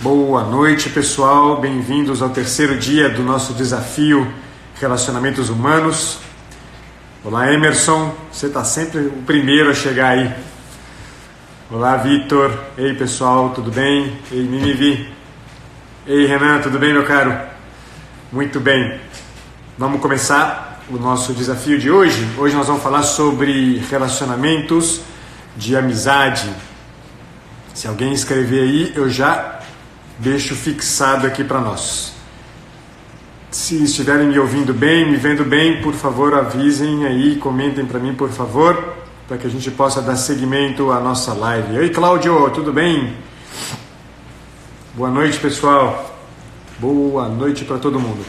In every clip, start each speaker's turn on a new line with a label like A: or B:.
A: Boa noite, pessoal. Bem-vindos ao terceiro dia do nosso desafio Relacionamentos Humanos. Olá, Emerson. Você está sempre o primeiro a chegar aí. Olá, Vitor. Ei, pessoal, tudo bem? Ei, Ninivi. Ei, Renan, tudo bem, meu caro? Muito bem. Vamos começar o nosso desafio de hoje. Hoje nós vamos falar sobre relacionamentos de amizade. Se alguém escrever aí, eu já deixo fixado aqui para nós. Se estiverem me ouvindo bem, me vendo bem, por favor, avisem aí, comentem para mim, por favor, para que a gente possa dar seguimento à nossa live. Oi, Cláudio, tudo bem? Boa noite, pessoal. Boa noite para todo mundo.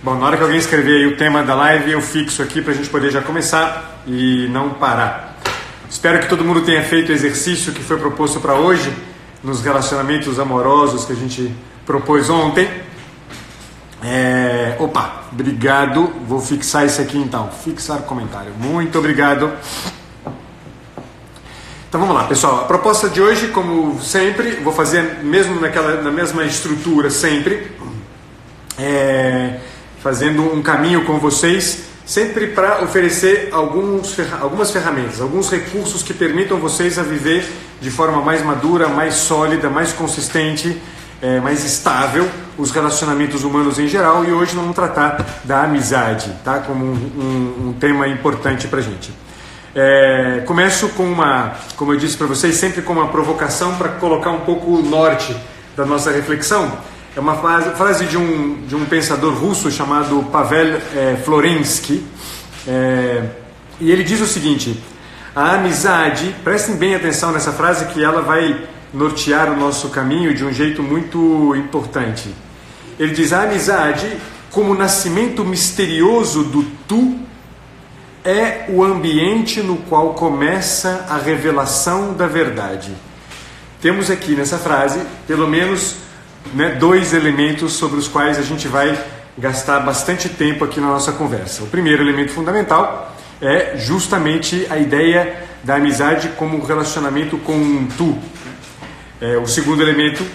A: Bom, na hora que alguém escrever aí o tema da live, eu fixo aqui para a gente poder já começar e não parar. Espero que todo mundo tenha feito o exercício que foi proposto para hoje, nos relacionamentos amorosos que a gente propôs ontem. Obrigado. Vou fixar isso aqui então. Fixar comentário. Muito obrigado. Então vamos lá, pessoal. A proposta de hoje, como sempre, vou fazer mesmo na mesma estrutura sempre, fazendo um caminho com vocês, sempre para oferecer algumas ferramentas, alguns recursos que permitam vocês a viver de forma mais madura, mais sólida, mais consistente, mais estável os relacionamentos humanos em geral. E hoje nós vamos tratar da amizade, tá? Como um tema importante para a gente. Começo com como eu disse para vocês, sempre com uma provocação para colocar um pouco o norte da nossa reflexão. É uma frase de um pensador russo chamado Pavel Florensky, e ele diz o seguinte: a amizade, prestem bem atenção nessa frase que ela vai nortear o nosso caminho de um jeito muito importante. Ele diz: a amizade, como nascimento misterioso do tu, é o ambiente no qual começa a revelação da verdade. Temos aqui nessa frase, pelo menos, dois elementos sobre os quais a gente vai gastar bastante tempo aqui na nossa conversa. O primeiro elemento fundamental é justamente a ideia da amizade como relacionamento com um tu. O segundo elemento,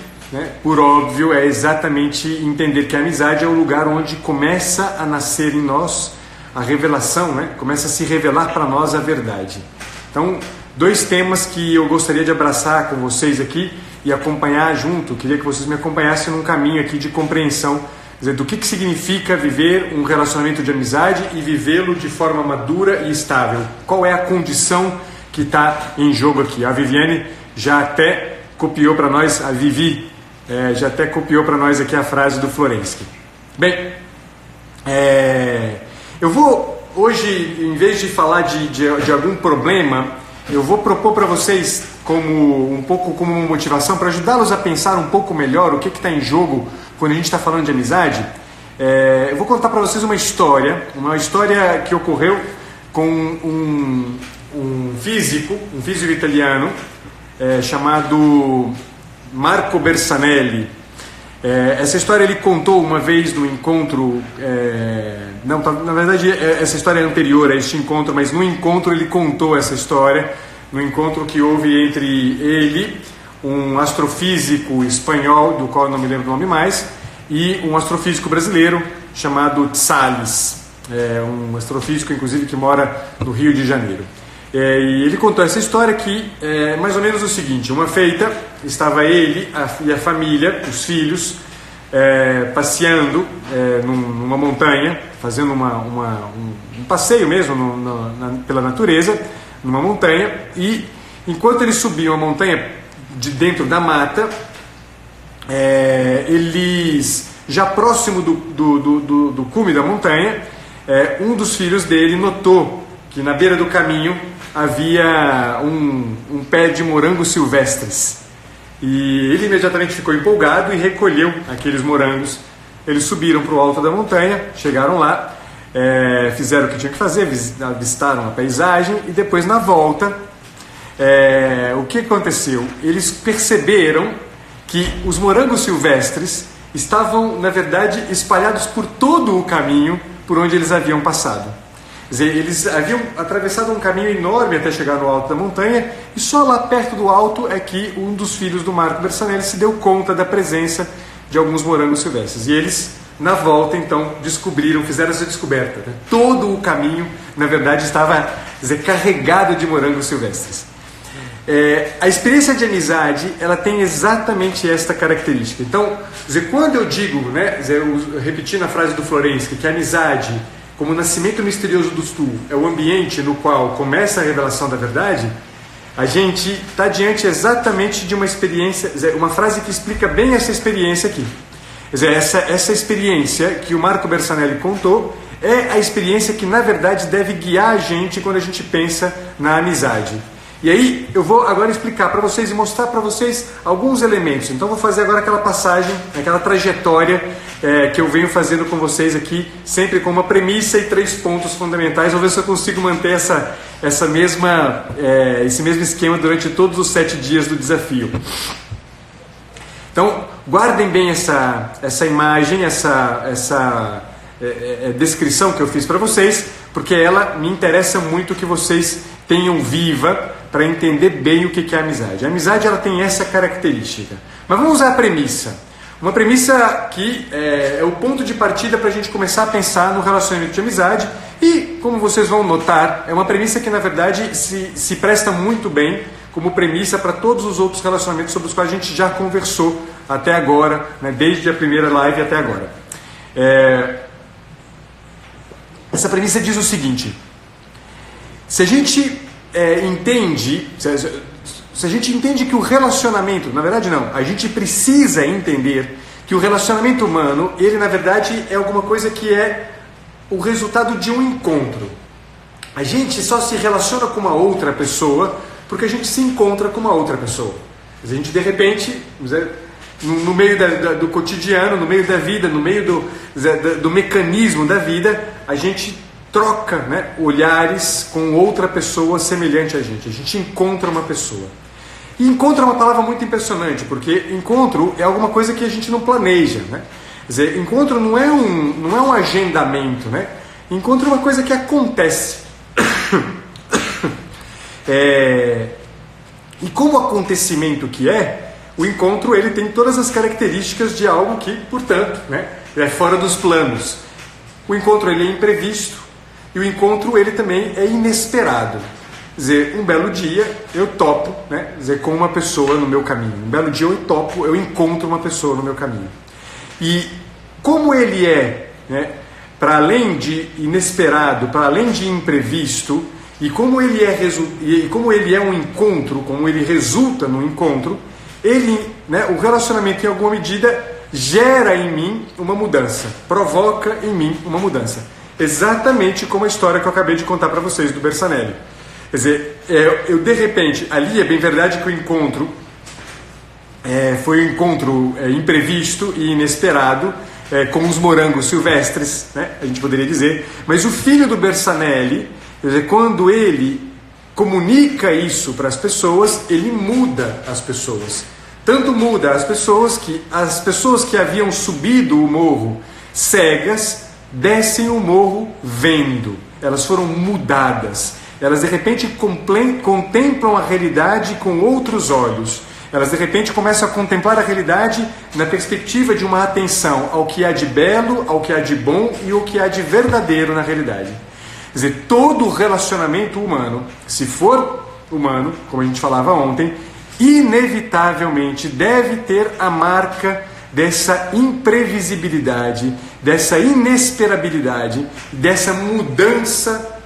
A: por óbvio, é exatamente entender que a amizade é o lugar onde começa a nascer em nós a revelação, começa a se revelar para nós a verdade. Então, dois temas que eu gostaria de abraçar com vocês aqui e acompanhar junto. Queria que vocês me acompanhassem num caminho aqui de compreensão, do que significa viver um relacionamento de amizade e vivê-lo de forma madura e estável. Qual é a condição que está em jogo aqui? A Viviane já até copiou para nós, a Vivi já até copiou para nós aqui a frase do Florensky. Bem, eu vou hoje, em vez de falar de algum problema, eu vou propor para vocês um pouco como uma motivação para ajudá-los a pensar um pouco melhor o que está em jogo quando a gente está falando de amizade. Eu vou contar para vocês uma história que ocorreu com um físico italiano chamado Marco Bersanelli. Essa história ele contou uma vez no encontro, na verdade essa história é anterior a este encontro, mas no encontro ele contou essa história, no encontro que houve entre ele, um astrofísico espanhol, do qual eu não me lembro o nome mais, e um astrofísico brasileiro chamado Salles, um astrofísico inclusive que mora no Rio de Janeiro. E ele contou essa história que é mais ou menos o seguinte: uma feita, estava ele e a família, os filhos, passeando numa montanha, fazendo um passeio mesmo pela natureza, numa montanha, e enquanto eles subiam a montanha de dentro da mata, eles, já próximo do cume da montanha, um dos filhos dele notou que na beira do caminho havia um pé de morangos silvestres, e ele imediatamente ficou empolgado e recolheu aqueles morangos. Eles subiram para o alto da montanha, chegaram lá, fizeram o que tinham que fazer, avistaram a paisagem, e depois na volta, o que aconteceu? Eles perceberam que os morangos silvestres estavam, na verdade, espalhados por todo o caminho por onde eles haviam passado. dizer, eles haviam atravessado um caminho enorme até chegar no alto da montanha, e só lá perto do alto é que um dos filhos do Marco Bersanelli se deu conta da presença de alguns morangos silvestres. E eles, na volta, então, fizeram essa descoberta, né? Todo o caminho, na verdade, estava, dizer, carregado de morangos silvestres. A experiência de amizade, ela tem exatamente esta característica. Então, dizer, quando eu digo, né, repetindo a frase do Florensky, que a amizade, como o nascimento misterioso do Stu, é o ambiente no qual começa a revelação da verdade, a gente está diante exatamente de uma experiência, uma frase que explica bem essa experiência aqui. Quer dizer, essa experiência que o Marco Bersanelli contou é a experiência que, na verdade, deve guiar a gente quando a gente pensa na amizade. E aí eu vou agora explicar para vocês e mostrar para vocês alguns elementos. Então vou fazer agora aquela passagem, aquela trajetória que eu venho fazendo com vocês aqui, sempre com uma premissa e 3 pontos fundamentais. Vou ver se eu consigo manter esse mesmo esquema durante todos os 7 dias do desafio. Então guardem bem essa imagem, essa descrição que eu fiz para vocês, porque ela me interessa muito que vocês tenham viva para entender bem o que é a amizade. A amizade, ela tem essa característica. Mas vamos usar a premissa. Uma premissa que é o ponto de partida para a gente começar a pensar no relacionamento de amizade. E, como vocês vão notar, é uma premissa que, na verdade, se presta muito bem como premissa para todos os outros relacionamentos sobre os quais a gente já conversou até agora, né, desde a primeira live até agora. Essa premissa diz o seguinte: se a gente entende que o relacionamento, na verdade não, a gente precisa entender que o relacionamento humano, ele na verdade é alguma coisa que é o resultado de um encontro. A gente só se relaciona com uma outra pessoa porque a gente se encontra com uma outra pessoa. A gente de repente, no meio do cotidiano, no meio da vida, no meio do mecanismo da vida, a gente troca, né, olhares com outra pessoa semelhante a gente. A gente encontra uma pessoa. E encontro é uma palavra muito impressionante, porque encontro é alguma coisa que a gente não planeja, né? Quer dizer, encontro não é um agendamento, né? Encontro é uma coisa que acontece. E como acontecimento que o encontro, ele tem todas as características de algo que, portanto, né, é fora dos planos. O encontro, ele é imprevisto, e o encontro, ele também é inesperado. Quer dizer, um belo dia eu topo, né, com uma pessoa no meu caminho. Um belo dia eu encontro uma pessoa no meu caminho. E como ele né, para além de inesperado, para além de imprevisto, e como ele é um encontro, como ele resulta no encontro, né, o relacionamento, em alguma medida, gera em mim uma mudança, provoca em mim uma mudança. Exatamente como a história que eu acabei de contar para vocês do Bersanelli. Quer dizer, eu de repente, ali é bem verdade que o encontro foi um encontro imprevisto e inesperado, com os morangos silvestres, né, a gente poderia dizer, mas o filho do Bersanelli, quer dizer, quando ele comunica isso para as pessoas, ele muda as pessoas. Tanto muda as pessoas que haviam subido o morro cegas, descem o morro vendo. Elas foram mudadas. Elas de repente contemplam a realidade com outros olhos. Elas de repente começam a contemplar a realidade na perspectiva de uma atenção ao que há de belo, ao que há de bom e ao que há de verdadeiro na realidade. Quer dizer, todo relacionamento humano, se for humano, como a gente falava ontem, inevitavelmente deve ter a marca dessa imprevisibilidade, dessa inesperabilidade, dessa mudança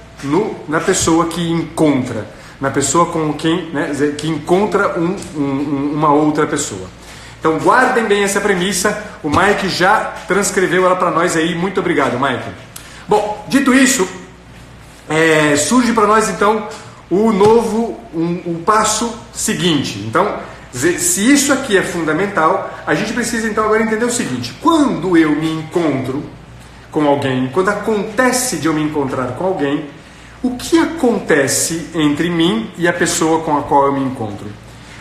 A: na pessoa que encontra, na pessoa com quem, né, que encontra uma outra pessoa. Então guardem bem essa premissa. O Mike já transcreveu ela para nós aí. Muito obrigado, Mike. Bom, dito isso, surge para nós então o passo seguinte. Então, se isso aqui é fundamental, a gente precisa então agora entender o seguinte: quando eu me encontro com alguém, quando acontece de eu me encontrar com alguém, o que acontece entre mim e a pessoa com a qual eu me encontro?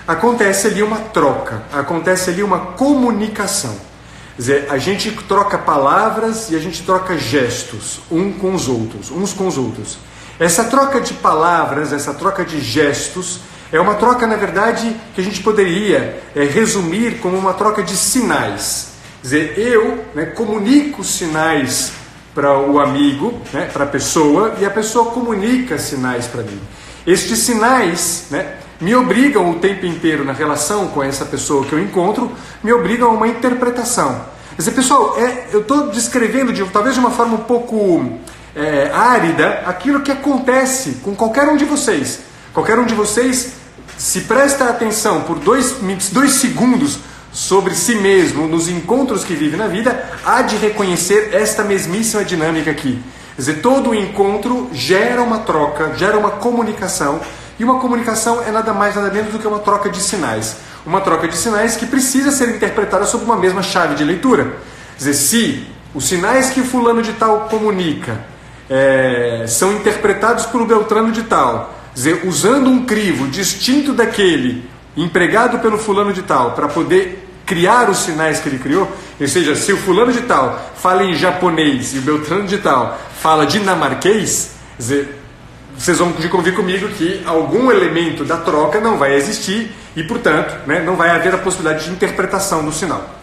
A: Acontece ali uma troca, acontece ali uma comunicação. Quer dizer, a gente troca palavras e a gente troca gestos uns com os outros. Essa troca de palavras, essa troca de gestos, é uma troca, na verdade, que a gente poderia resumir como uma troca de sinais. Quer dizer, eu comunico sinais para o amigo, para a pessoa, e a pessoa comunica sinais para mim. Estes sinais me obrigam o tempo inteiro na relação com essa pessoa que eu encontro, me obrigam a uma interpretação. Quer dizer, pessoal, eu estou descrevendo talvez de uma forma um pouco árida aquilo que acontece com qualquer um de vocês. Qualquer um de vocês, se presta atenção por dois segundos sobre si mesmo, nos encontros que vive na vida, há de reconhecer esta mesmíssima dinâmica aqui. Quer dizer, todo encontro gera uma troca, gera uma comunicação, e uma comunicação é nada mais, nada menos do que uma troca de sinais. Uma troca de sinais que precisa ser interpretada sob uma mesma chave de leitura. Quer dizer, se os sinais que fulano de tal comunica são interpretados por Beltrano de tal, quer dizer, usando um crivo distinto daquele empregado pelo fulano de tal para poder criar os sinais que ele criou, ou seja, se o fulano de tal fala em japonês e o Beltrano de tal fala dinamarquês, quer dizer, vocês vão convir comigo que algum elemento da troca não vai existir e, portanto, não vai haver a possibilidade de interpretação do sinal.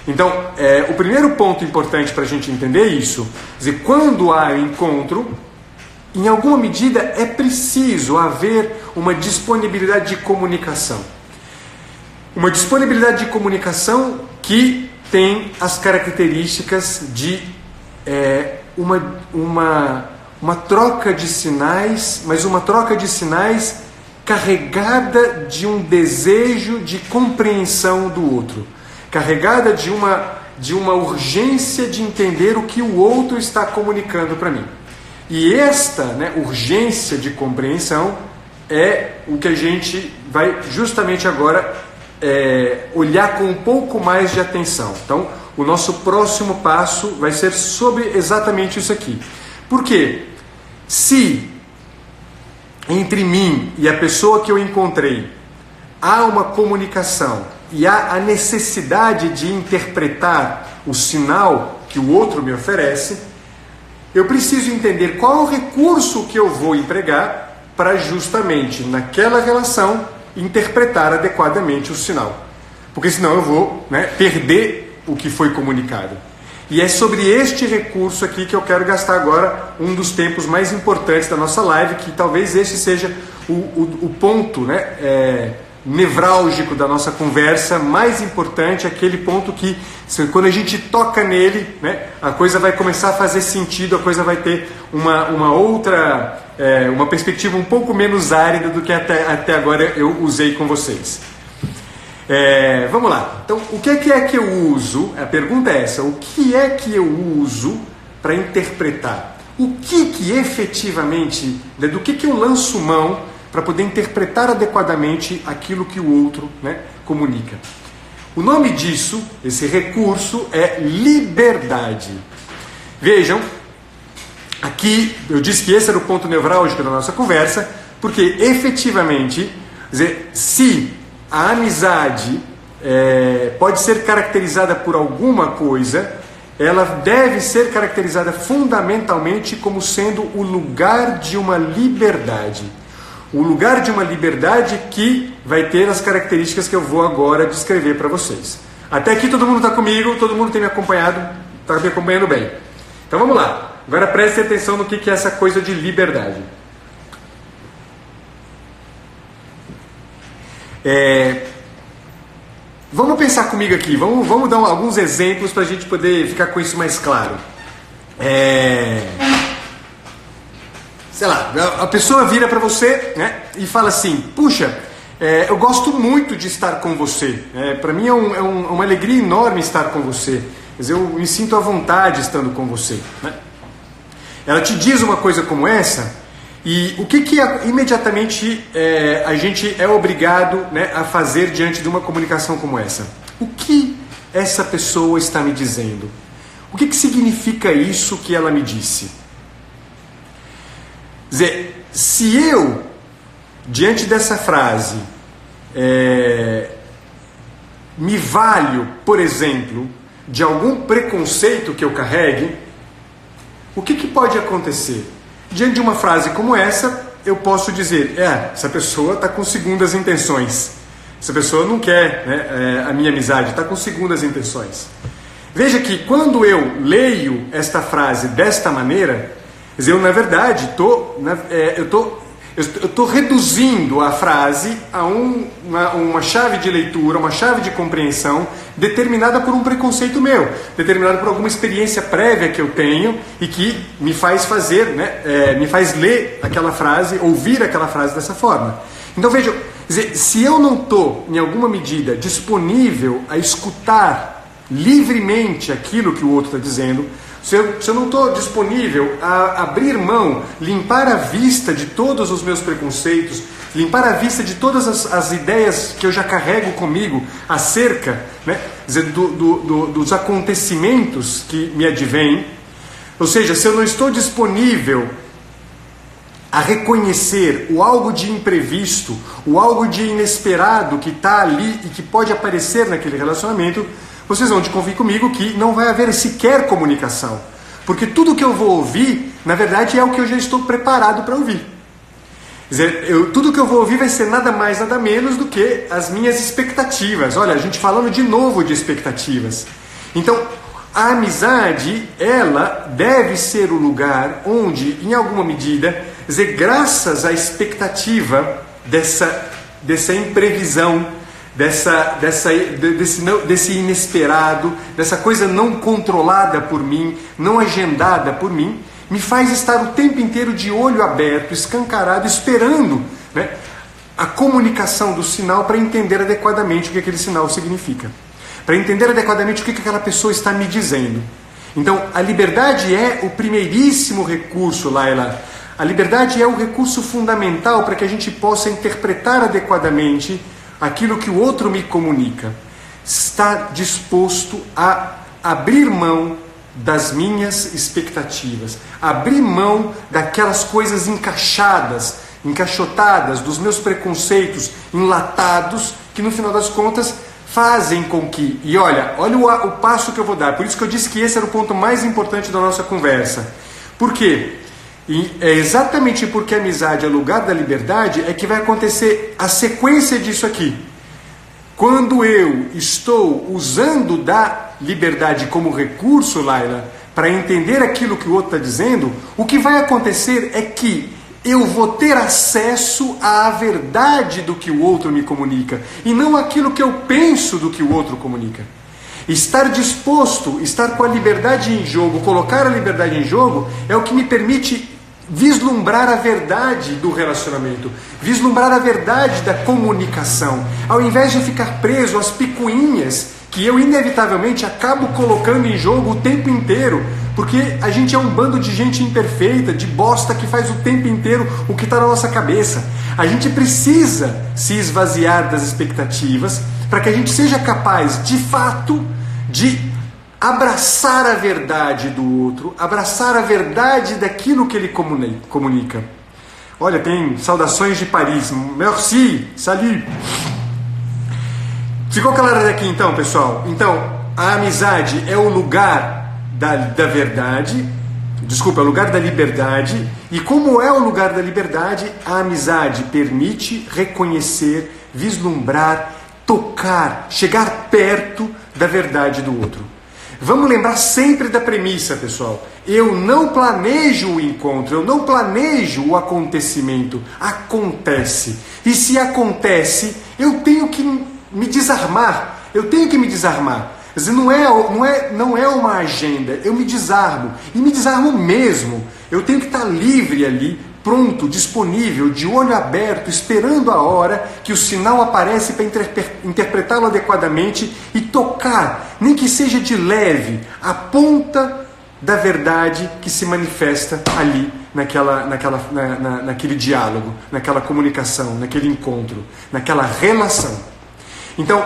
A: Então, o primeiro ponto importante para a gente entender isso, quer dizer, quando há encontro, em alguma medida é preciso haver uma disponibilidade de comunicação. Uma disponibilidade de comunicação que tem as características de uma troca de sinais, mas uma troca de sinais carregada de um desejo de compreensão do outro, carregada de uma urgência de entender o que o outro está comunicando para mim. E esta urgência de compreensão é o que a gente vai justamente agora olhar com um pouco mais de atenção. Então, o nosso próximo passo vai ser sobre exatamente isso aqui. Por quê? Se entre mim e a pessoa que eu encontrei há uma comunicação e há a necessidade de interpretar o sinal que o outro me oferece, eu preciso entender qual é o recurso que eu vou empregar para justamente naquela relação interpretar adequadamente o sinal. Porque senão eu vou perder o que foi comunicado. E é sobre este recurso aqui que eu quero gastar agora um dos tempos mais importantes da nossa live, que talvez este seja o ponto nevrálgico da nossa conversa, mais importante, aquele ponto que, quando a gente toca nele, a coisa vai começar a fazer sentido, a coisa vai ter uma outra, uma perspectiva um pouco menos árida do que até agora eu usei com vocês. Vamos lá. Então, o que é que eu uso? A pergunta é essa: o que é que eu uso para interpretar? O que efetivamente, do que eu lanço mão para poder interpretar adequadamente aquilo que o outro comunica? O nome disso, esse recurso, é liberdade. Vejam, aqui eu disse que esse era o ponto nevrálgico da nossa conversa, porque efetivamente, quer dizer, se a amizade pode ser caracterizada por alguma coisa, ela deve ser caracterizada fundamentalmente como sendo o lugar de uma liberdade. O lugar de uma liberdade que vai ter as características que eu vou agora descrever para vocês. Até aqui todo mundo está comigo, todo mundo tem me acompanhado, está me acompanhando bem. Então vamos lá. Agora preste atenção no que é essa coisa de liberdade. Vamos pensar comigo aqui, vamos dar alguns exemplos para a gente poder ficar com isso mais claro. Sei lá, a pessoa vira para você e fala assim: puxa, eu gosto muito de estar com você, para mim é uma alegria enorme estar com você, quer dizer, eu me sinto à vontade estando com você. Ela te diz uma coisa como essa, e o que imediatamente a gente é obrigado a fazer diante de uma comunicação como essa? O que essa pessoa está me dizendo? O que significa isso que ela me disse? Quer dizer, se eu, diante dessa frase, me valho, por exemplo, de algum preconceito que eu carregue, o que pode acontecer? Diante de uma frase como essa, eu posso dizer, essa pessoa está com segundas intenções. Essa pessoa não quer, né, a minha amizade, está com segundas intenções. Veja que quando eu leio esta frase desta maneira, eu na verdade estou reduzindo a frase a uma chave de leitura, uma chave de compreensão determinada por um preconceito meu, determinada por alguma experiência prévia que eu tenho e que me faz fazer, né, me faz ler aquela frase, ouvir aquela frase dessa forma. Então veja, se eu não estou, em alguma medida, disponível a escutar livremente aquilo que o outro está dizendo, se eu não estou disponível a abrir mão, limpar a vista de todos os meus preconceitos, limpar a vista de todas as ideias que eu já carrego comigo acerca, né, dos acontecimentos que me advêm, ou seja, se eu não estou disponível a reconhecer o algo de imprevisto, o algo de inesperado que está ali e que pode aparecer naquele relacionamento, vocês vão convir comigo que não vai haver sequer comunicação. Porque tudo que eu vou ouvir, na verdade, é o que eu já estou preparado para ouvir. Quer dizer, tudo que eu vou ouvir vai ser nada mais, nada menos do que as minhas expectativas. Olha, a gente falando de novo de expectativas. Então, a amizade, ela deve ser o lugar onde, em alguma medida, quer dizer, graças à expectativa dessa imprevisão, desse inesperado, dessa coisa não controlada por mim, não agendada por mim, me faz estar o tempo inteiro de olho aberto, escancarado, esperando, né, a comunicação do sinal para entender adequadamente o que aquele sinal significa, para entender adequadamente o que aquela pessoa está me dizendo. Então, a liberdade é o primeiríssimo recurso, Laila. A liberdade é o recurso fundamental para que a gente possa interpretar adequadamente aquilo que o outro me comunica. Está disposto a abrir mão das minhas expectativas, abrir mão daquelas coisas encaixotadas, dos meus preconceitos enlatados, que no final das contas fazem com que... E olha o passo que eu vou dar. Por isso que eu disse que esse era o ponto mais importante da nossa conversa. Por quê? E é exatamente porque a amizade é o lugar da liberdade é que vai acontecer a sequência disso aqui. Quando eu estou usando da liberdade como recurso, Laila, para entender aquilo que o outro está dizendo, o que vai acontecer é que eu vou ter acesso à verdade do que o outro me comunica e não aquilo que eu penso do que o outro comunica. Estar disposto, estar com a liberdade em jogo, colocar a liberdade em jogo é o que me permite vislumbrar a verdade do relacionamento, vislumbrar a verdade da comunicação, ao invés de ficar preso às picuinhas que eu inevitavelmente acabo colocando em jogo o tempo inteiro, porque a gente é um bando de gente imperfeita, de bosta que faz o tempo inteiro o que está na nossa cabeça. A gente precisa se esvaziar das expectativas para que a gente seja capaz, de fato, de abraçar a verdade do outro, abraçar a verdade daquilo que ele comunica. Olha, tem saudações de Paris. Merci, salut. Ficou claro aqui então, pessoal? Então, a amizade é o lugar da verdade, desculpa, é o lugar da liberdade. E como é o lugar da liberdade, a amizade permite reconhecer, vislumbrar, tocar, chegar perto da verdade do outro. Vamos lembrar sempre da premissa, pessoal. Eu não planejo o encontro, eu não planejo o acontecimento. Acontece. E se acontece, eu tenho que me desarmar. Eu tenho que me desarmar. Não é uma agenda. Eu me desarmo. E me desarmo mesmo. Eu tenho que estar livre ali, pronto, disponível, de olho aberto, esperando a hora que o sinal aparece para interpretá-lo adequadamente e tocar, nem que seja de leve, a ponta da verdade que se manifesta ali naquele diálogo, naquela comunicação, naquele encontro, naquela relação. Então,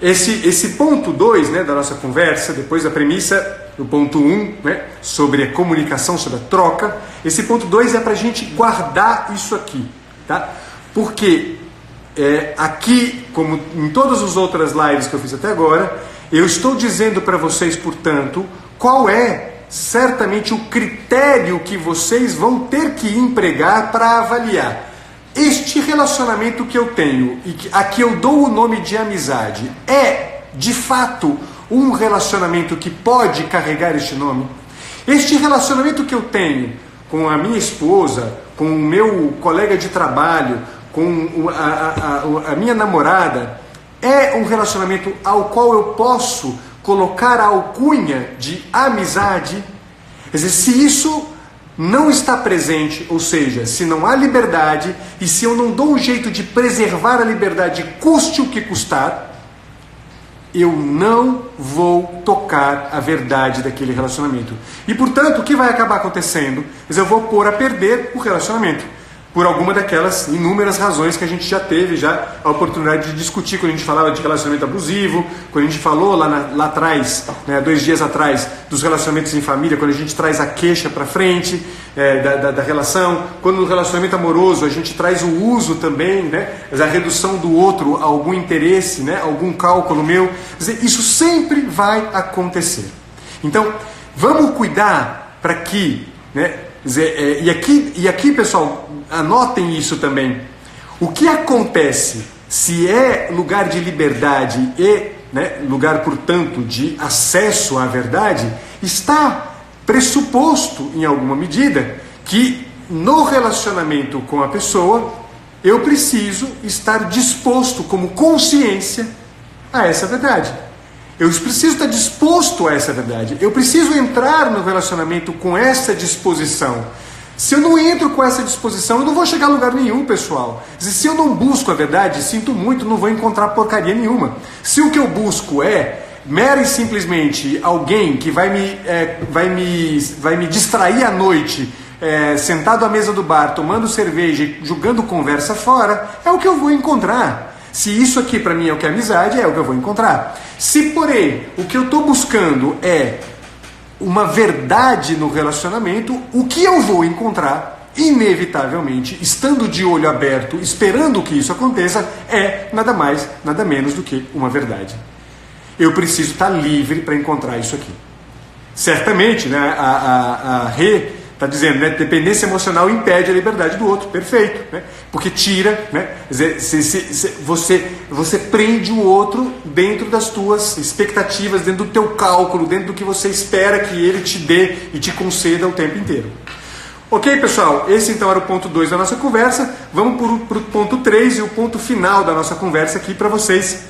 A: esse ponto 2, né, da nossa conversa, depois da premissa do ponto 1, né, sobre a comunicação, sobre a troca, esse ponto 2 é para a gente guardar isso aqui, tá? Porque aqui, como em todas as outras lives que eu fiz até agora, Eu estou dizendo para vocês, portanto, qual é certamente o critério que vocês vão ter que empregar para avaliar. Este relacionamento que eu tenho e a que eu dou o nome de amizade é, de fato, um relacionamento que pode carregar este nome? Este relacionamento que eu tenho com a minha esposa, com o meu colega de trabalho, com a minha namorada, é um relacionamento ao qual eu posso colocar a alcunha de amizade? Quer dizer, se isso não está presente, ou seja, se não há liberdade, e se eu não dou um jeito de preservar a liberdade, custe o que custar, eu não vou tocar a verdade daquele relacionamento. E, portanto, o que vai acabar acontecendo? Eu vou pôr a perder o relacionamento, por alguma daquelas inúmeras razões que a gente já teve a oportunidade de discutir quando a gente falava de relacionamento abusivo, quando a gente falou lá atrás, 2 dias atrás, dos relacionamentos em família, quando a gente traz a queixa para frente da relação, quando no relacionamento amoroso a gente traz o uso também, a redução do outro a algum interesse, algum cálculo meu. Quer dizer, isso sempre vai acontecer. Então, vamos cuidar para que... E aqui, pessoal, anotem isso também. O que acontece se é lugar de liberdade e lugar, portanto, de acesso à verdade, está pressuposto, em alguma medida, que no relacionamento com a pessoa eu preciso estar disposto, como consciência, a essa verdade. Eu preciso estar disposto a essa verdade. Eu preciso entrar no relacionamento com essa disposição. Se eu não entro com essa disposição, eu não vou chegar a lugar nenhum, pessoal. Se eu não busco a verdade, sinto muito, não vou encontrar porcaria nenhuma. Se o que eu busco é mera e simplesmente alguém que vai me distrair à noite, sentado à mesa do bar, tomando cerveja e jogando conversa fora, é o que eu vou encontrar. Se isso aqui para mim é o que é amizade, é o que eu vou encontrar. Se, porém, o que eu estou buscando é uma verdade no relacionamento, o que eu vou encontrar, inevitavelmente, estando de olho aberto, esperando que isso aconteça, é nada mais, nada menos do que uma verdade. Eu preciso estar livre para encontrar isso aqui. Certamente, a Rê está dizendo, dependência emocional impede a liberdade do outro. Perfeito, porque tira, você prende o outro dentro das tuas expectativas, dentro do teu cálculo, dentro do que você espera que ele te dê e te conceda o tempo inteiro. Ok, pessoal? Esse então era o ponto 2 da nossa conversa. Vamos para o ponto 3 e o ponto final da nossa conversa aqui para vocês,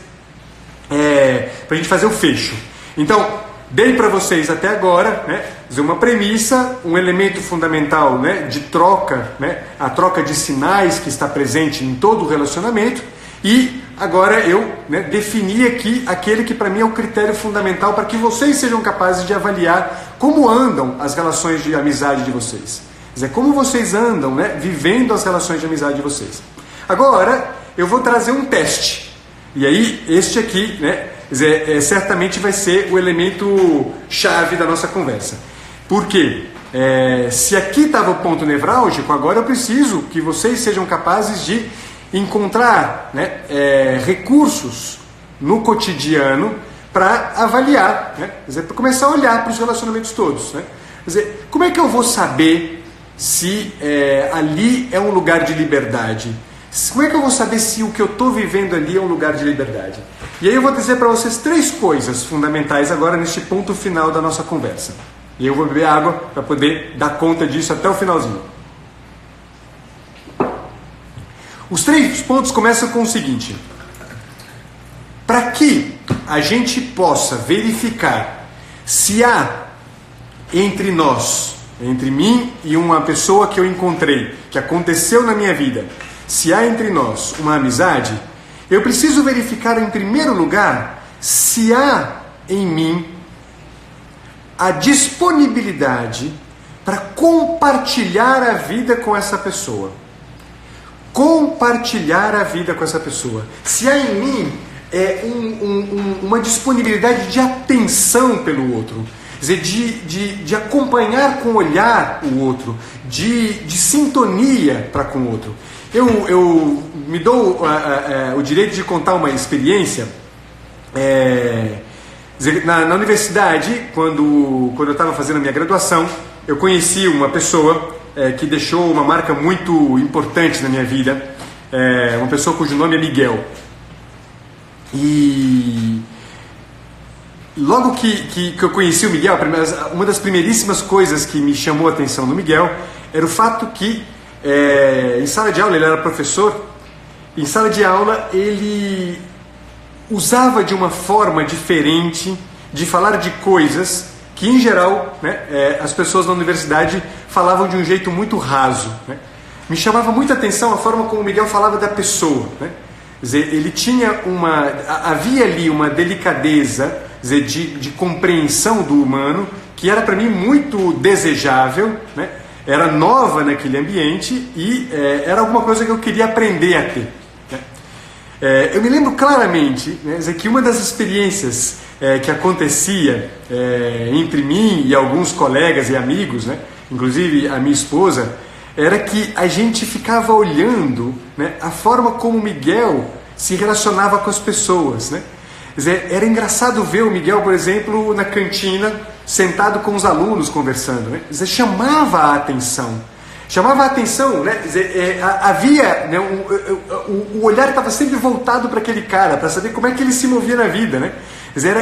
A: para a gente fazer o fecho. Então, dei para vocês até agora uma premissa, um elemento fundamental de troca, a troca de sinais que está presente em todo o relacionamento, e agora eu defini aqui aquele que para mim é o critério fundamental para que vocês sejam capazes de avaliar como andam as relações de amizade de vocês. Quer dizer, como vocês andam vivendo as relações de amizade de vocês. Agora eu vou trazer um teste, e aí este aqui certamente vai ser o elemento chave da nossa conversa. Por quê? Se aqui estava o ponto nevrálgico, agora eu preciso que vocês sejam capazes de encontrar recursos no cotidiano para avaliar, quer dizer, para começar a olhar para os relacionamentos todos. Quer dizer, como é que eu vou saber se ali é um lugar de liberdade? Como é que eu vou saber se o que eu estou vivendo ali é um lugar de liberdade? E aí eu vou dizer para vocês 3 coisas fundamentais agora neste ponto final da nossa conversa. E eu vou beber água para poder dar conta disso até o finalzinho. Os 3 pontos começam com o seguinte. Para que a gente possa verificar se há entre nós, entre mim e uma pessoa que eu encontrei, que aconteceu na minha vida, se há entre nós uma amizade, eu preciso verificar em primeiro lugar se há em mim a disponibilidade para compartilhar a vida com essa pessoa. Compartilhar a vida com essa pessoa. Se há em mim uma disponibilidade de atenção pelo outro, quer dizer, de acompanhar com o olhar o outro, de sintonia para com o outro. Eu me dou o direito de contar uma experiência. Na universidade, quando eu estava fazendo a minha graduação, eu conheci uma pessoa que deixou uma marca muito importante na minha vida, uma pessoa cujo nome é Miguel. E logo que eu conheci o Miguel, uma das primeiríssimas coisas que me chamou a atenção no Miguel era o fato que, em sala de aula, ele era professor, em sala de aula ele usava de uma forma diferente de falar de coisas que, em geral, né, as pessoas na universidade falavam de um jeito muito raso, né? Me chamava muita atenção a forma como o Miguel falava da pessoa, né? Quer dizer, ele tinha havia ali uma delicadeza, quer dizer, de compreensão do humano que era para mim muito desejável, né? Era nova naquele ambiente e era alguma coisa que eu queria aprender a ter, né? Eu me lembro claramente, né, que uma das experiências que acontecia entre mim e alguns colegas e amigos, né, inclusive a minha esposa, era que a gente ficava olhando, né, a forma como o Miguel se relacionava com as pessoas, né? Quer dizer, era engraçado ver o Miguel, por exemplo, na cantina, sentado com os alunos conversando, né? Quer dizer, chamava a atenção, né? Quer dizer, havia, né, o olhar estava sempre voltado para aquele cara, para saber como é que ele se movia na vida, né? Quer dizer,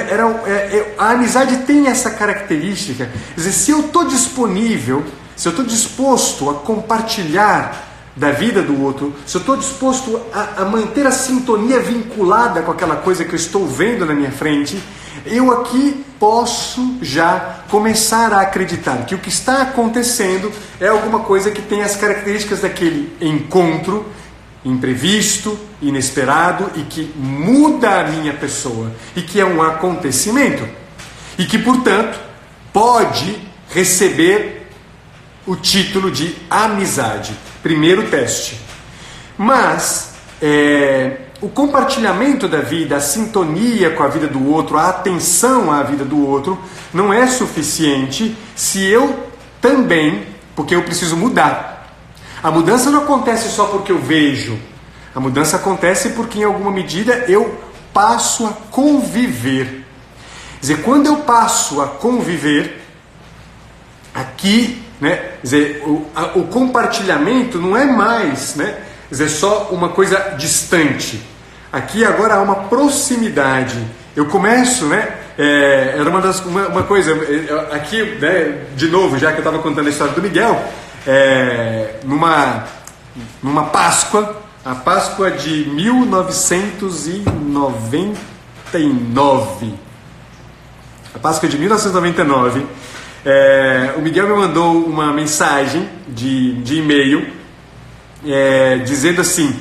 A: a amizade tem essa característica, quer dizer, se eu estou disponível, se eu estou disposto a compartilhar da vida do outro, se eu estou disposto a manter a sintonia vinculada com aquela coisa que eu estou vendo na minha frente, eu aqui posso já começar a acreditar que o que está acontecendo é alguma coisa que tem as características daquele encontro imprevisto, inesperado e que muda a minha pessoa e que é um acontecimento e que, portanto, pode receber o título de amizade. Primeiro teste. Mas o compartilhamento da vida, a sintonia com a vida do outro, a atenção à vida do outro não é suficiente se eu também, porque eu preciso mudar. A mudança não acontece só porque eu vejo. A mudança acontece porque, em alguma medida, eu passo a conviver. Quer dizer, quando eu passo a conviver, aqui, né, quer dizer, o compartilhamento não é mais, né, quer dizer, só uma coisa distante. Aqui agora há uma proximidade. Eu começo, né, era uma coisa, aqui, né, de novo, já que eu estava contando a história do Miguel, numa Páscoa, a Páscoa de 1999. A Páscoa de 1999, o Miguel me mandou uma mensagem de e-mail dizendo assim,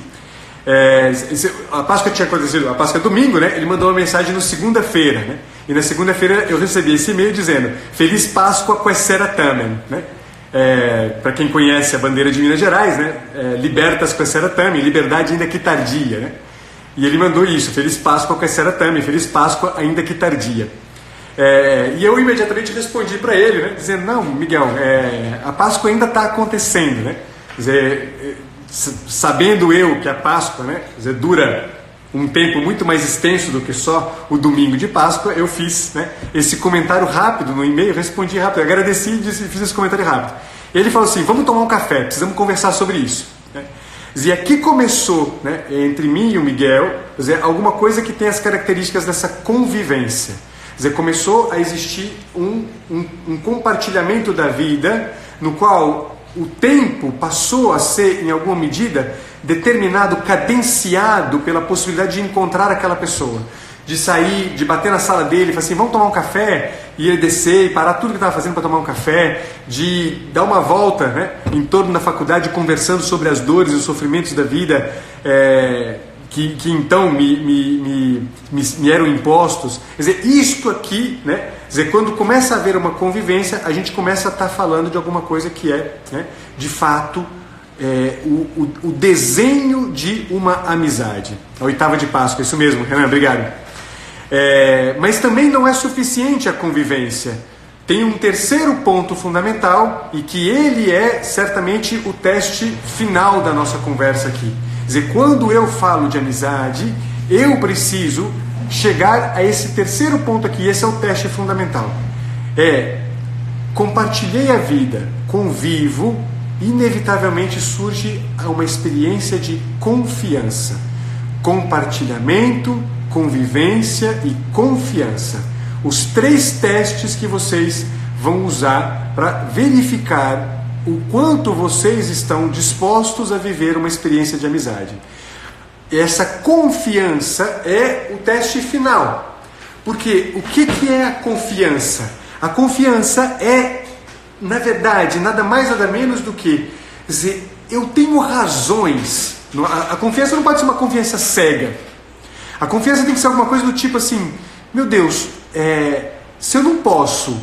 A: a Páscoa tinha acontecido, a Páscoa é domingo, né? Ele mandou uma mensagem no segunda-feira, né? E na segunda-feira eu recebi esse e-mail dizendo: Feliz Páscoa com Essera Tamen, né? Para quem conhece a bandeira de Minas Gerais, né? Libertas com Essera Tamen, liberdade ainda que tardia, né? E ele mandou isso: Feliz Páscoa com Essera Tamen, Feliz Páscoa ainda que tardia. E eu imediatamente respondi para ele, né, dizendo: não, Miguel, a Páscoa ainda está acontecendo, né? Quer dizer, sabendo eu que a Páscoa, né, quer dizer, dura um tempo muito mais extenso do que só o domingo de Páscoa, eu fiz, né, esse comentário rápido no e-mail, respondi rápido, agradeci e fiz esse comentário rápido. Ele falou assim: vamos tomar um café, precisamos conversar sobre isso, né? E aqui começou, né, entre mim e o Miguel, quer dizer, alguma coisa que tem as características dessa convivência. Quer dizer, começou a existir um compartilhamento da vida no qual o tempo passou a ser, em alguma medida, determinado, cadenciado pela possibilidade de encontrar aquela pessoa, de sair, de bater na sala dele e falar assim: vamos tomar um café, e ele descer e parar tudo que estava fazendo para tomar um café, de dar uma volta, né, em torno da faculdade conversando sobre as dores e os sofrimentos da vida, que então me eram impostos. Quer dizer, isto aqui, né, quer dizer, quando começa a haver uma convivência, a gente começa a estar falando de alguma coisa que né, de fato, o desenho de uma amizade. A oitava de Páscoa, isso mesmo, Renan, obrigado. Mas também não é suficiente a convivência. Tem um terceiro ponto fundamental, e que ele é certamente o teste final da nossa conversa aqui. Quer dizer, quando eu falo de amizade, eu preciso chegar a esse terceiro ponto aqui. Esse é o teste fundamental. Compartilhei a vida, convivo, inevitavelmente surge uma experiência de confiança. Compartilhamento, convivência e confiança. Os 3 testes que vocês vão usar para verificar o quanto vocês estão dispostos a viver uma experiência de amizade. Essa confiança é o teste final. Porque o que é a confiança? A confiança é, na verdade, nada mais nada menos do que dizer, eu tenho razões. A confiança não pode ser uma confiança cega. A confiança tem que ser alguma coisa do tipo assim, meu Deus, se eu não posso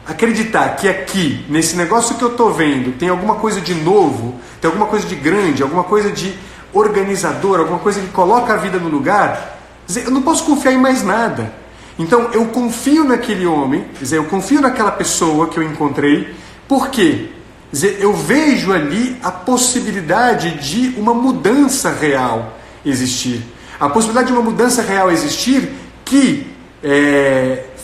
A: acreditar que aqui, nesse negócio que eu estou vendo, tem alguma coisa de novo, tem alguma coisa de grande, alguma coisa de organizador, alguma coisa que coloca a vida no lugar, eu não posso confiar em mais nada. Então eu confio naquele homem, eu confio naquela pessoa que eu encontrei, por quê? Eu vejo ali a possibilidade de uma mudança real existir. A possibilidade de uma mudança real existir que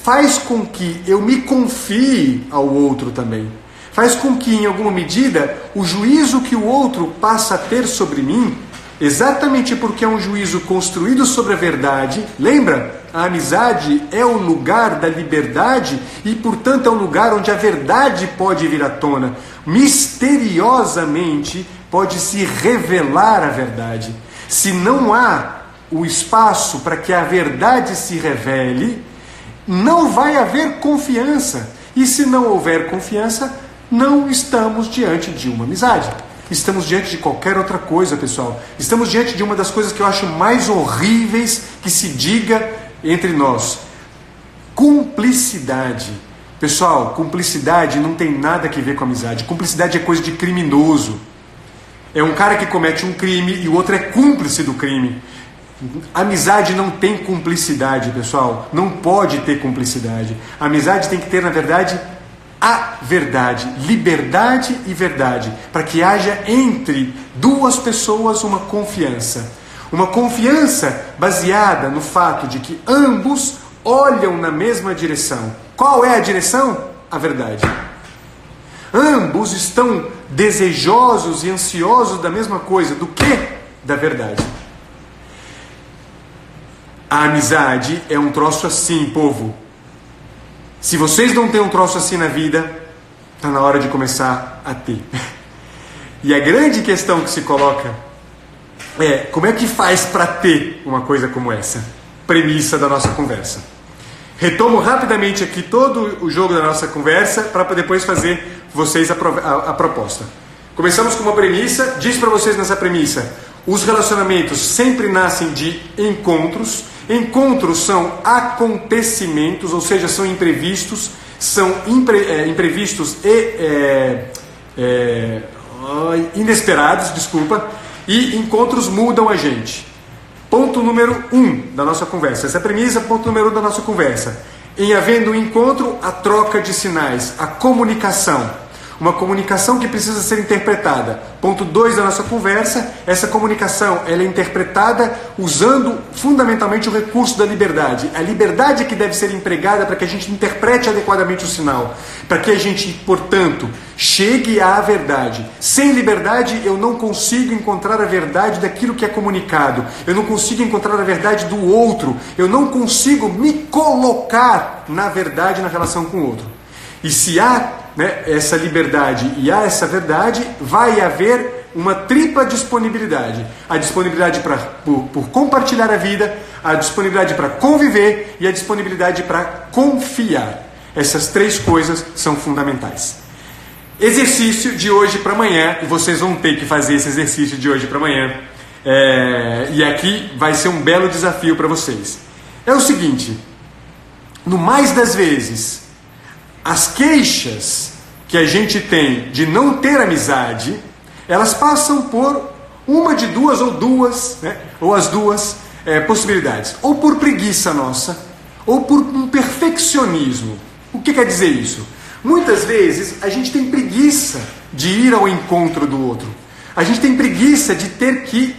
A: faz com que eu me confie ao outro também. Faz com que, em alguma medida, o juízo que o outro passa a ter sobre mim, exatamente porque é um juízo construído sobre a verdade, lembra? A amizade é o lugar da liberdade e, portanto, é um lugar onde a verdade pode vir à tona. Misteriosamente pode se revelar a verdade. Se não há o espaço para que a verdade se revele, não vai haver confiança. E se não houver confiança, não estamos diante de uma amizade. Estamos diante de qualquer outra coisa, pessoal. Estamos diante de uma das coisas que eu acho mais horríveis que se diga entre nós. Cumplicidade. Pessoal, cumplicidade não tem nada a ver com amizade. Cumplicidade é coisa de criminoso. É um cara que comete um crime e o outro é cúmplice do crime. Amizade não tem cumplicidade, pessoal. Não pode ter cumplicidade. A amizade tem que ter, na verdade, a verdade, liberdade e verdade, para que haja entre duas pessoas uma confiança. Uma confiança baseada no fato de que ambos olham na mesma direção. Qual é a direção? A verdade. Ambos estão desejosos e ansiosos da mesma coisa. Do que? Da verdade. A amizade é um troço assim, povo. Se vocês não têm um troço assim na vida, está na hora de começar a ter. E a grande questão que se coloca é, como é que faz para ter uma coisa como essa? Premissa da nossa conversa. Retomo rapidamente aqui todo o jogo da nossa conversa para depois fazer vocês a proposta. Começamos com uma premissa, diz para vocês nessa premissa, os relacionamentos sempre nascem de encontros. Encontros são acontecimentos, ou seja, são imprevistos, são imprevistos e inesperados, e encontros mudam a gente. Ponto número 1 da nossa conversa. Essa é a premissa, ponto número 1 da nossa conversa. Em havendo um encontro, a troca de sinais, a comunicação. Uma comunicação que precisa ser interpretada. Ponto 2 da nossa conversa, essa comunicação ela é interpretada usando fundamentalmente o recurso da liberdade. A liberdade que deve ser empregada para que a gente interprete adequadamente o sinal. Para que a gente, portanto, chegue à verdade. Sem liberdade eu não consigo encontrar a verdade daquilo que é comunicado. Eu não consigo encontrar a verdade do outro. Eu não consigo me colocar na verdade na relação com o outro. E se há essa liberdade e há essa verdade, vai haver uma tripla disponibilidade. A disponibilidade por compartilhar a vida, a disponibilidade para conviver e a disponibilidade para confiar. Essas 3 coisas são fundamentais. Exercício de hoje para amanhã, e vocês vão ter que fazer esse exercício de hoje para amanhã. E aqui vai ser um belo desafio para vocês. É o seguinte, no mais das vezes, as queixas que a gente tem de não ter amizade, elas passam por uma de duas ou duas, ou as duas possibilidades. Ou por preguiça nossa, ou por um perfeccionismo. O que quer dizer isso? Muitas vezes a gente tem preguiça de ir ao encontro do outro. A gente tem preguiça de ter que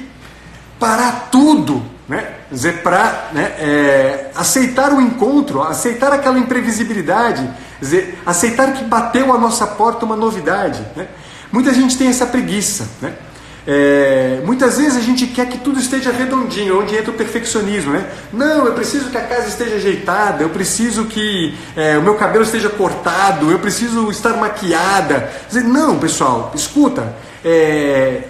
A: parar tudo, Dizer, para aceitar o encontro, aceitar aquela imprevisibilidade, dizer, aceitar que bateu à nossa porta uma novidade, né? Muita gente tem essa preguiça, né? Muitas vezes a gente quer que tudo esteja redondinho, onde entra o perfeccionismo, né? Não, eu preciso que a casa esteja ajeitada, eu preciso que o meu cabelo esteja cortado, eu preciso estar maquiada. Dizer, não, pessoal, escuta,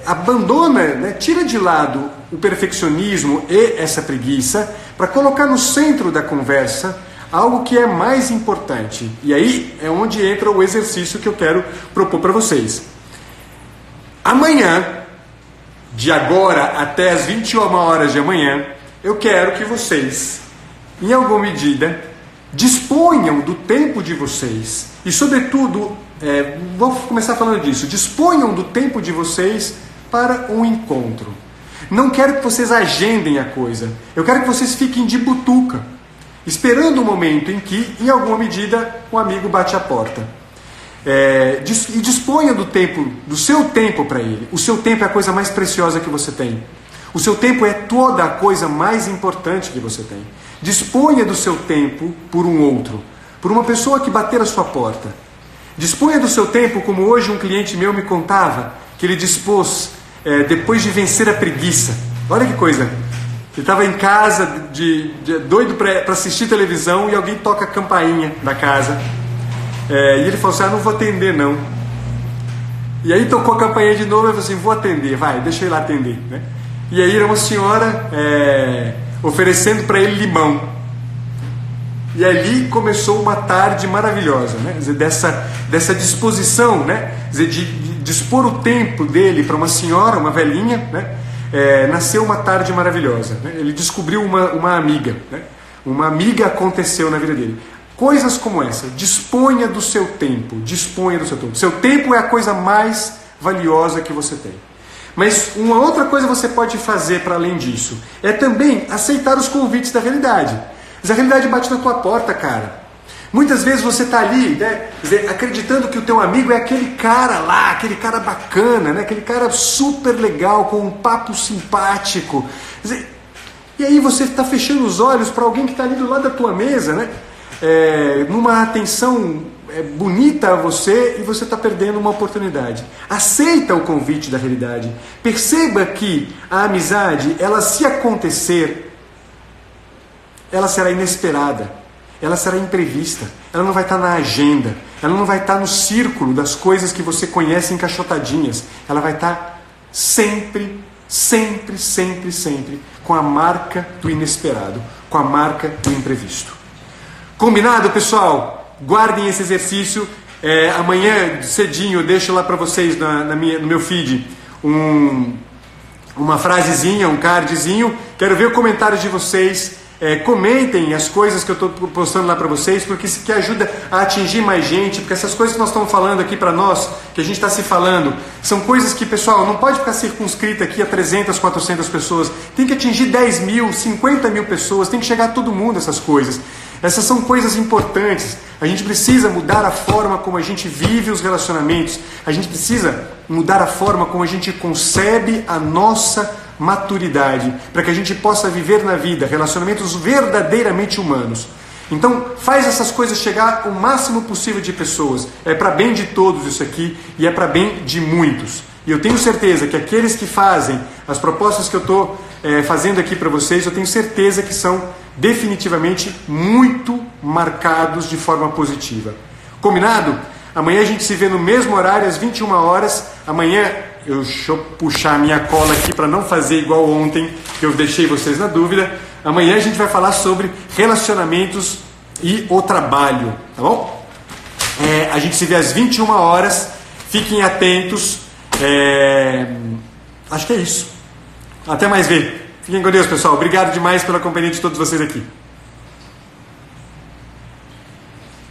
A: abandona, né? Tira de lado o perfeccionismo e essa preguiça para colocar no centro da conversa algo que é mais importante. E aí é onde entra o exercício que eu quero propor para vocês. Amanhã, de agora até as 21 horas de amanhã, eu quero que vocês, em alguma medida, disponham do tempo de vocês e, sobretudo, vou começar falando disso, disponham do tempo de vocês para um encontro. Não quero que vocês agendem a coisa, eu quero que vocês fiquem de butuca, esperando o momento em que, em alguma medida, um amigo bate a porta. E disponha do seu tempo para ele. O seu tempo é a coisa mais preciosa que você tem. O seu tempo é toda a coisa mais importante que você tem. Disponha do seu tempo por um outro, por uma pessoa que bater a sua porta. Disponha do seu tempo, como hoje um cliente meu me contava, que ele dispôs depois de vencer a preguiça. Olha que coisa! Ele estava em casa, doido para assistir televisão, e alguém toca a campainha da casa. E ele falou assim, não vou atender não. E aí tocou a campainha de novo, eu falei assim, vou atender, vai, deixa eu ir lá atender, né? E aí era uma senhora oferecendo para ele limão. E ali começou uma tarde maravilhosa, né? Quer dizer, dessa disposição, né? Quer dizer, de dispor o tempo dele para uma senhora, uma velhinha, né? Nasceu uma tarde maravilhosa, né? Ele descobriu uma amiga, né? Uma amiga aconteceu na vida dele. Coisas como essa, disponha do seu tempo, disponha do seu tempo. Seu tempo é a coisa mais valiosa que você tem. Mas uma outra coisa você pode fazer para além disso, é também aceitar os convites da realidade. Mas a realidade bate na tua porta, cara. Muitas vezes você está ali, né, acreditando que o teu amigo é aquele cara lá, aquele cara bacana, né, aquele cara super legal, com um papo simpático. E aí você está fechando os olhos para alguém que está ali do lado da tua mesa, né? Numa atenção bonita a você, e você está perdendo uma oportunidade. Aceita o convite da realidade. Perceba que a amizade, ela se acontecer, ela será inesperada, ela será imprevista, ela não vai estar na agenda, ela não vai estar no círculo das coisas que você conhece encaixotadinhas, ela vai estar sempre, sempre, sempre, sempre com a marca do inesperado, com a marca do imprevisto. Combinado, pessoal? Guardem esse exercício. Amanhã, cedinho, eu deixo lá para vocês no meu feed uma frasezinha, um cardzinho. Quero ver o comentário de vocês. Comentem as coisas que eu estou postando lá para vocês, porque isso que ajuda a atingir mais gente, porque essas coisas que nós estamos falando aqui para nós, que a gente está se falando, são coisas que, pessoal, não pode ficar circunscrita aqui a 300, 400 pessoas, tem que atingir 10 mil, 50 mil pessoas, tem que chegar a todo mundo essas coisas. Essas são coisas importantes. A gente precisa mudar a forma como a gente vive os relacionamentos, a gente precisa mudar a forma como a gente concebe a nossa maturidade, para que a gente possa viver na vida relacionamentos verdadeiramente humanos. Então, faz essas coisas chegar o máximo possível de pessoas. É para bem de todos isso aqui, e é para bem de muitos. E eu tenho certeza que aqueles que fazem as propostas que eu estou fazendo aqui para vocês, eu tenho certeza que são definitivamente muito marcados de forma positiva. Combinado? Amanhã a gente se vê no mesmo horário, às 21 horas. Amanhã, deixa eu puxar a minha cola aqui para não fazer igual ontem, que eu deixei vocês na dúvida. Amanhã a gente vai falar sobre relacionamentos e o trabalho, tá bom? A gente se vê às 21 horas. Fiquem atentos. Acho que é isso. Até mais ver. Fiquem com Deus, pessoal. Obrigado demais pela companhia de todos vocês aqui.